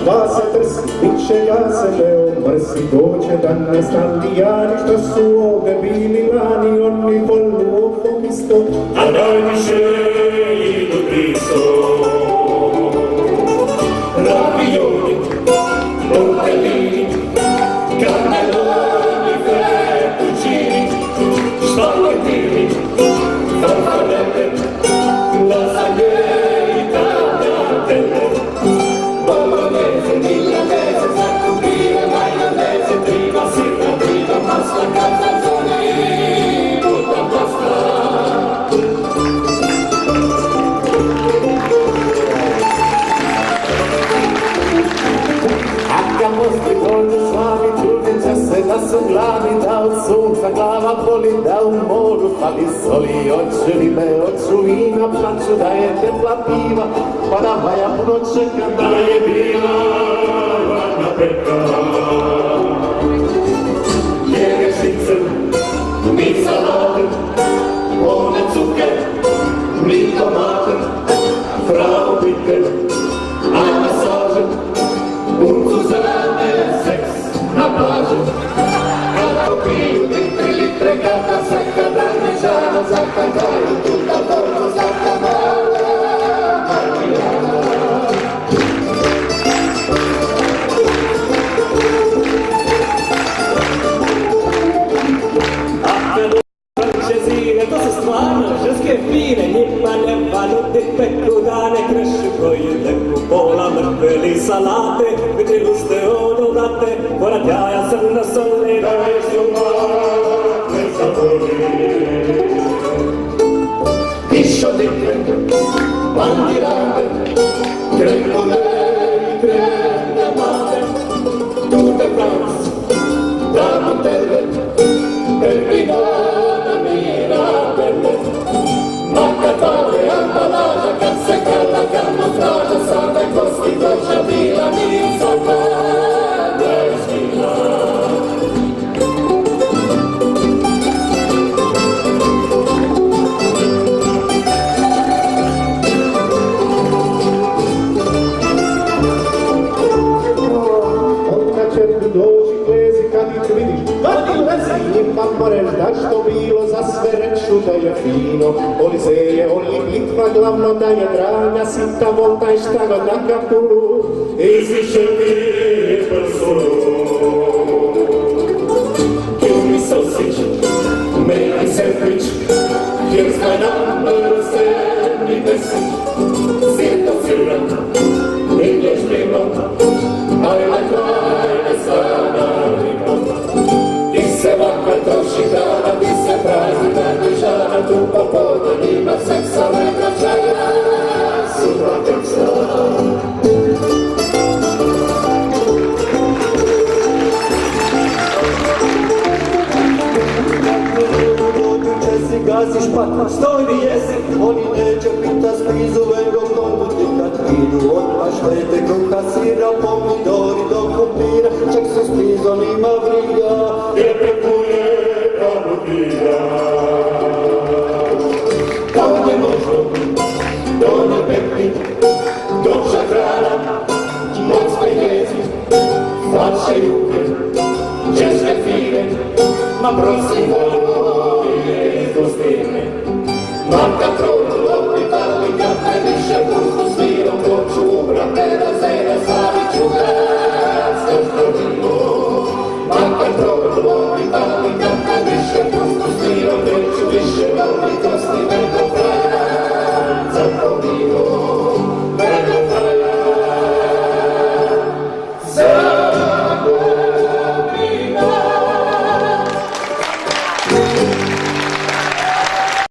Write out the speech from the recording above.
vas se trsi, ničega se ne omrsi, doće danas Talijani, što su ovdje bili lani, oni volu ovo misto, a najviše idu blisto. Ravioli, tortellini, cannelloni, fettuccini, spaghettini, farfallette, lasagne italiane, bolognese, milanese, salsiccia, maionese, prima sera, prima pasta, calzone, tutta pasta. Vostri dolci slavi, čudniče se da su glavi, da od sunca glava boli, da u moru fali soli, oću ribe, oću vina, plaću da je tepla piva, pa da vaja puno čeka da je bila varna peka. Jege šicel, mi salate, one cuker, mi tomate, frau bitte, a masaže, uncu zelene, seks na plažu. Kada popiju 3 litre kata, seka da mi žana zakadaju, tuta torno zakadala, marmijana. To su stvarno ženske fine, njima ne valuti peku da ne krešu koji teku pola mrtveli salate, vidjeli ste ono vrate, pored jaja crna soli, da je sumak ne zaboli. Išodite, bandirate, kremone i kremne mate, Tour de France, Darmantelle, Perpignan, Mirabelle, Maccatale, ambalaža, kad se kala kamuflaža, same kosti dođa bila nica Palestina. Onda će tu doći klezi kad ih vidiš, vadi lezi njima moreš da što bilo za sve reču da je fino. Olizeje, oli Litva, glavno da je draga, sita volta i štago na kapulu, iziše ti prsulu. Give me sausage, make me sandwich, here's my number, send me message. Siento syrup, English limon, I like wine, sana limon. Ti se vaka troši dana, ti se prazni dana, žana, tu popodne ima seksa, lega čaja, sutra teksta. Gaziš pa stojni jezik, oni neće pita sprizu, vego kondu ti kad idu, odmah štete kruha, sira, pomidori do kumpira, čak se sprizom ima briga, jer prekuje kao tira. To ne možno, to ne pekni, doša hrana, mocne jezik, falše juge, češke fine, ma prosim, volno je iz gostine, manka